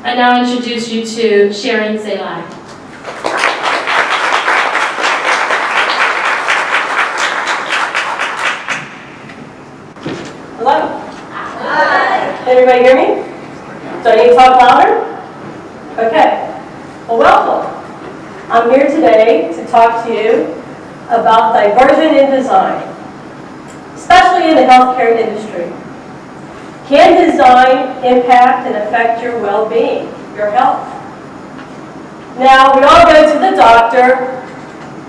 I now introduce you to Sharon Szalai. Hello. Hi. Can everybody hear me? Do I need to talk louder? Okay. Well, welcome. I'm here today to talk to you about diversion in design, especially in the healthcare industry. Can design impact and affect your well-being, your health? Now, we all go to the doctor,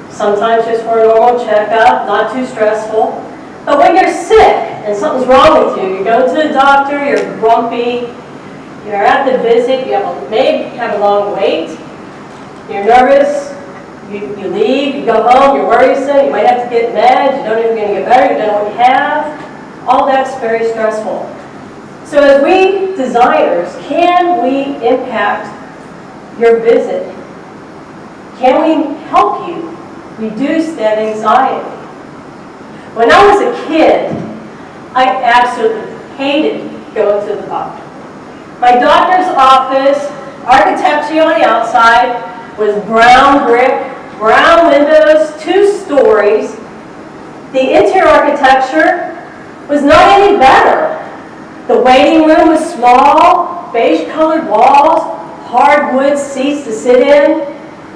sometimes just for a normal checkup, not too stressful. But when you're sick and something's wrong with you, you go to the doctor, you're grumpy, you're at the visit, you maybe have a long wait, you're nervous, you leave, you go home, you're worrisome, you might have to get meds, you don't know if you're going to get better, you don't know what you have. All that's very stressful. So as we designers, can we impact your visit? Can we help you reduce that anxiety? When I was a kid, I absolutely hated going to the doctor. My doctor's office, architecture on the outside, was brown brick, brown windows, 2 stories. The interior architecture was not any better. The waiting room was small, beige-colored walls, hardwood seats to sit in,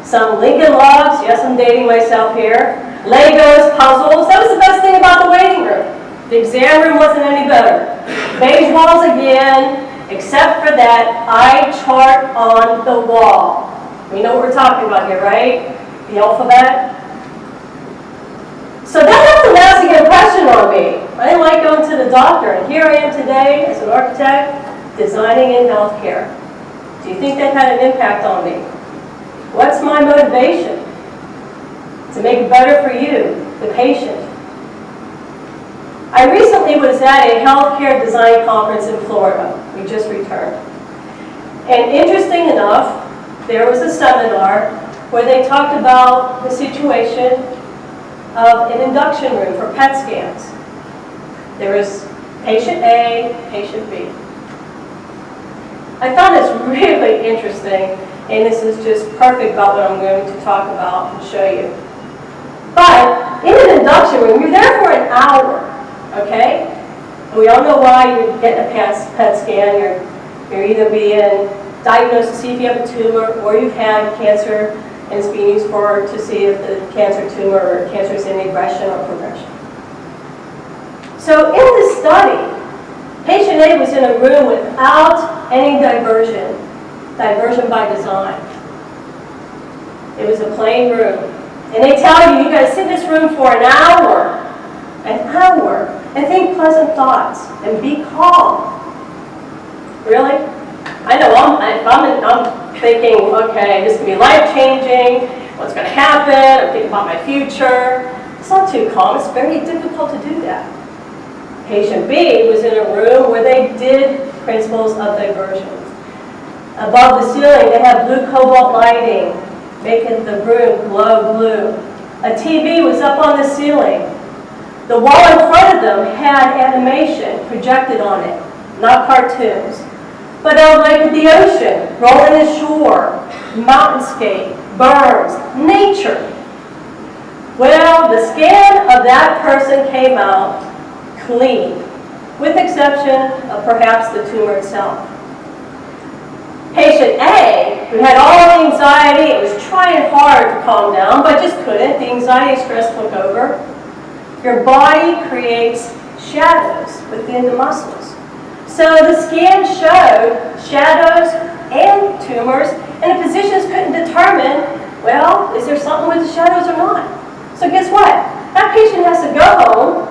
some Lincoln Logs, yes, I'm dating myself here, Legos, puzzles. That was the best thing about the waiting room. The exam room wasn't any better. Beige walls again, except for that eye chart on the wall. We know what we're talking about here, right? The alphabet. So that left a lasting impression on me. I didn't like going to the doctor, and here I am today as an architect designing in healthcare. Do you think that had an impact on me? What's my motivation? To make it better for you, the patient. I recently was at a healthcare design conference in Florida. We just returned. And interesting enough, there was a seminar where they talked about the situation of an induction room for PET scans. There was patient A, patient B. I found this really interesting, and this is just perfect about what I'm going to talk about and show you. But in an induction room, you're there for an hour, okay? And we all know why you're getting a PET scan. You're either being diagnosed to see if you have a tumor or you've had cancer, and it's being used to see if the cancer tumor or cancer is in regression or progression. So in this study, patient A was in a room without any diversion by design. It was a plain room. And they tell you, you got to sit in this room for an hour, and think pleasant thoughts, and be calm. Really? I know I'm thinking, okay, this could be life-changing, what's going to happen, I'm thinking about my future. It's not too calm, it's very difficult to do that. Patient B was in a room where they did principles of diversion. Above the ceiling, they have blue cobalt lighting, making the room glow blue. A TV was up on the ceiling. The wall in front of them had animation projected on it, not cartoons. But out like at the ocean, rolling ashore, mountainscape, birds, nature. Well, the scan of that person came out clean, with exception of perhaps the tumor itself. Patient A, who had all the anxiety, it was trying hard to calm down, but just couldn't. The anxiety and stress took over. Your body creates shadows within the muscles. So the scan showed shadows and tumors, and the physicians couldn't determine, well, is there something with the shadows or not? So guess what? That patient has to go home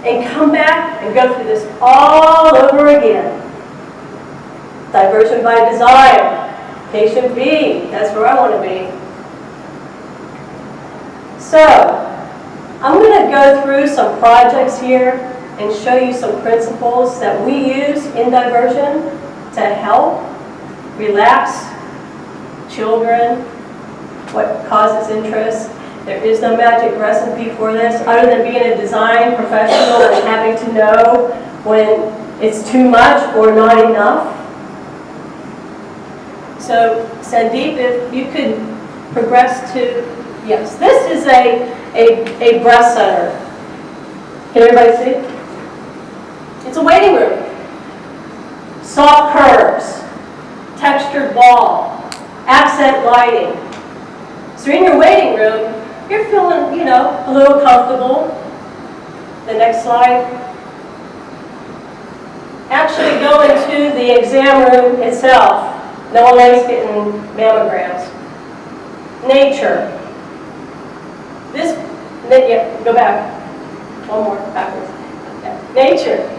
and come back and go through this all over again. Diversion by design. Patient B, that's where I want to be. So, I'm going to go through some projects here and show you some principles that we use in diversion to help relax children, what causes interest. There is no magic recipe for this other than being a design professional and having to know when it's too much or not enough. So Sandeep, if you could progress to, yes, this is a breast center. Can everybody see? It's a waiting room. Soft curves, textured wall, accent lighting. So in your waiting room, you're feeling, you know, a little comfortable. The next slide. Actually go into the exam room itself. No one likes getting mammograms. Nature. This, yeah, go back. One more, backwards. Yeah. Nature.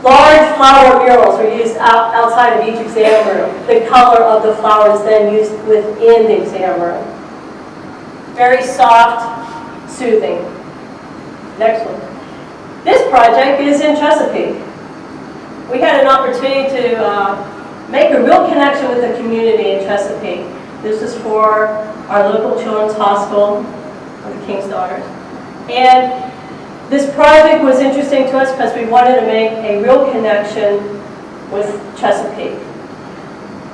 Large flower murals were used outside of each exam room. The color of the flowers then used within the exam room. Very soft, soothing. Next one. This project is in Chesapeake. We had an opportunity to make a real connection with the community in Chesapeake. This is for our local children's hospital, of the King's Daughters. And this project was interesting to us because we wanted to make a real connection with Chesapeake.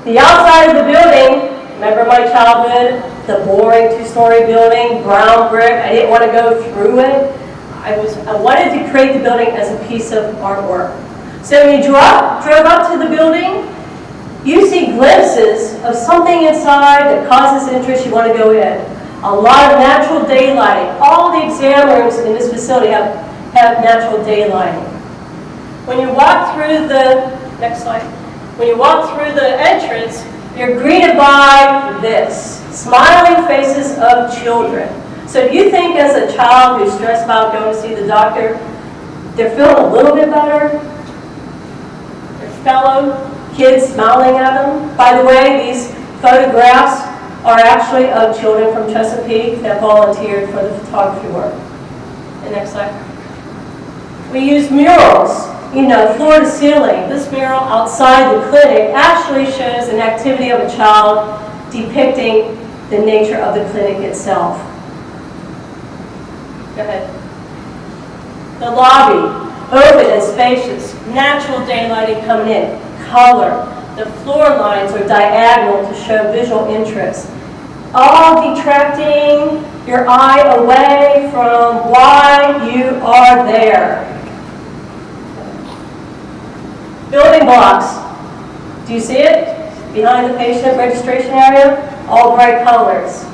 The outside of the building, remember my childhood, the boring two-story building, brown brick. I didn't want to go through it. I wanted to create the building as a piece of artwork. So when you drove up to the building, you see glimpses of something inside that causes interest. You want to go in. A lot of natural daylighting. All the exam rooms in this facility have natural daylighting. When you walk through the, next slide, when you walk through the entrance, you're greeted by this, smiling faces of children. So if you think as a child who's stressed about going to see the doctor, they're feeling a little bit better, their fellow kids smiling at them. By the way, these photographs are actually of children from Chesapeake that volunteered for the photography work. The next slide. We use murals, you know, floor to ceiling. This mural outside the clinic actually shows an activity of a child depicting the nature of the clinic itself. Go ahead. The lobby, open and spacious, natural daylighting coming in, color. The floor lines are diagonal to show visual interest, all detracting your eye away from why you are there. Building blocks. Do you see it? Behind the patient registration area, all bright colors.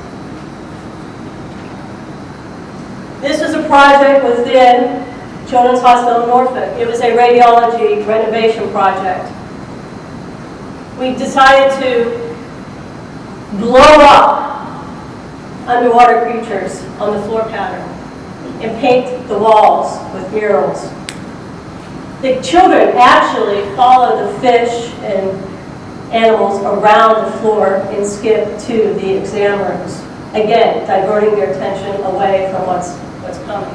This was a project within Children's Hospital in Norfolk. It was a radiology renovation project. We decided to blow up underwater creatures on the floor pattern and paint the walls with murals. The children actually follow the fish and animals around the floor and skip to the exam rooms. Again, diverting their attention away from what's coming.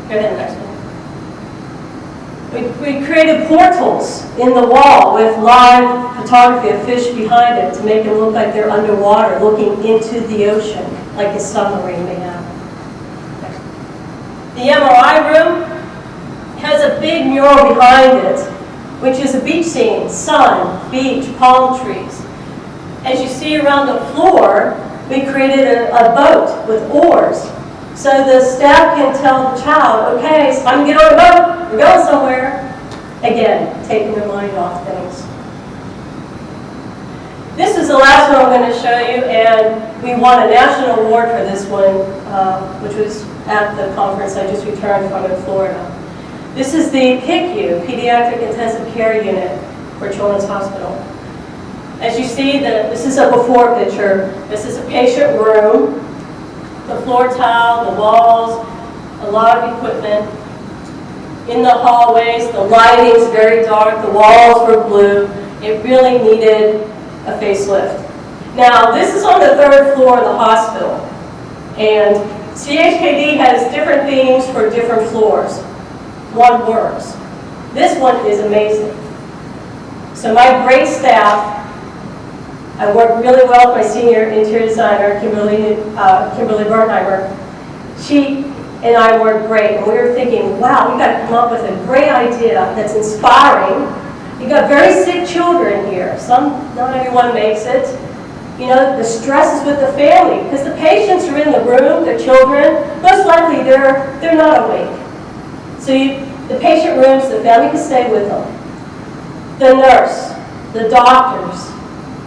Go ahead, next one. We created portals in the wall with live photography of fish behind it to make them look like they're underwater, looking into the ocean, like a submarine may have. The MRI room has a big mural behind it, which is a beach scene, sun, beach, palm trees. As you see around the floor, we created a boat with oars. So the staff can tell the child, okay, it's time to get on the boat, we're going somewhere. Again, taking their mind off things. This is the last one I'm going to show you, and we won a national award for this one, which was at the conference I just returned from in Florida. This is the PICU, Pediatric Intensive Care Unit for Children's Hospital. As you see, this is a before picture. This is a patient room. The floor tile, the walls, a lot of equipment. In the hallways, the lighting's very dark, the walls were blue. It really needed a facelift. Now, this is on the 3rd floor of the hospital, and CHKD has different themes for different floors. One works. This one is amazing. So my great staff, I work really well with my senior interior designer, Kimberly Bernheimer. She and I worked great, and we were thinking, wow, we got to come up with a great idea that's inspiring. You got very sick children here, Not everyone makes it. You know, the stress is with the family, because the patients are in the room, the children, most likely they're not awake. So the patient rooms, the family can stay with them. The nurse, the doctors,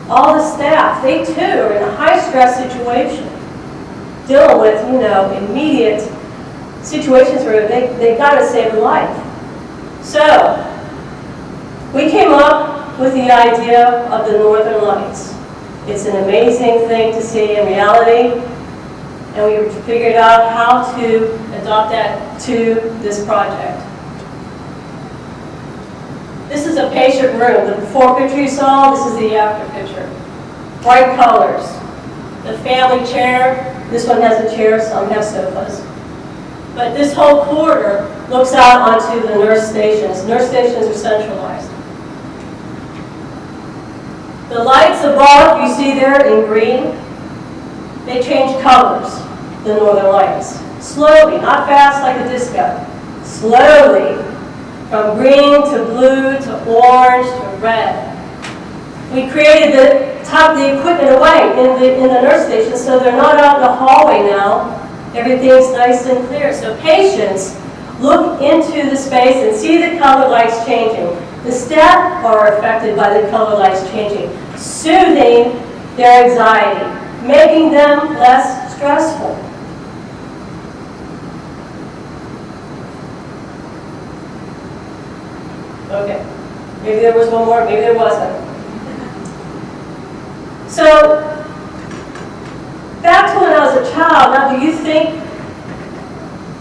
all the staff, they too are in a high-stress situation, dealing with, you know, immediate situations where they got to save a life. So, we came up with the idea of the Northern Lights. It's an amazing thing to see in reality, and we figured out how to adopt that to this project. This is a patient room. The before picture you saw, this is the after picture. Bright colors. The family chair, this one has a chair, some have sofas. But this whole corridor looks out onto the nurse stations. Nurse stations are centralized. The lights above, you see there in green, they change colors, the Northern Lights. Slowly, not fast like a disco. Slowly, from green to blue to orange to red. We created the equipment away in the nurse station, so they're not out in the hallway now. Everything's nice and clear. So patients look into the space and see the color lights changing. The staff are affected by the color lights changing, soothing their anxiety, making them less stressful. Okay, maybe there was one more, maybe there wasn't. So, back to when I was a child, now do you think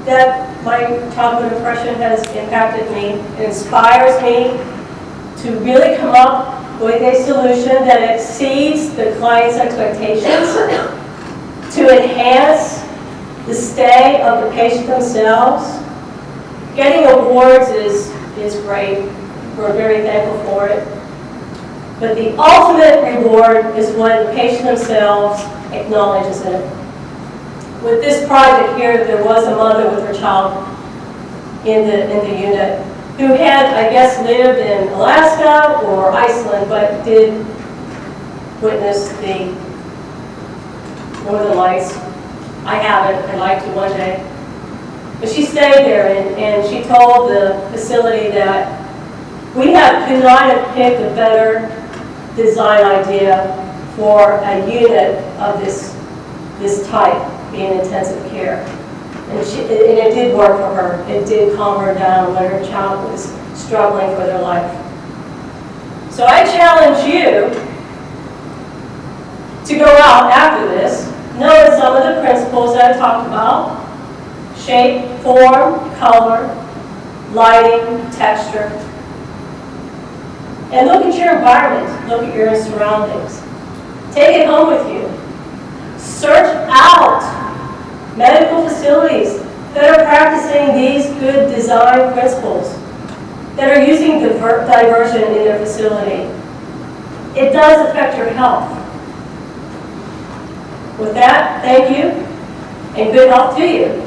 that my childhood impression has impacted me, it inspires me to really come up with a solution that exceeds the client's expectations, to enhance the stay of the patient themselves? Getting awards is great. We're very thankful for it. But the ultimate reward is when the patient themselves acknowledges it. With this project here, there was a mother with her child in the unit who had, I guess, lived in Alaska or Iceland, but did witness the Northern Lights. I haven't. I'd like to one day. But she stayed there, and she told the facility that we could not have picked a better design idea for a unit of this type in intensive care. And it did work for her. It did calm her down when her child was struggling for their life. So I challenge you to go out after this, know some of the principles that I talked about: shape, form, color, lighting, texture. And look at your environment. Look at your surroundings. Take it home with you. Search out medical facilities that are practicing these good design principles, that are using diversion in their facility. It does affect your health. With that, thank you, and good health to you.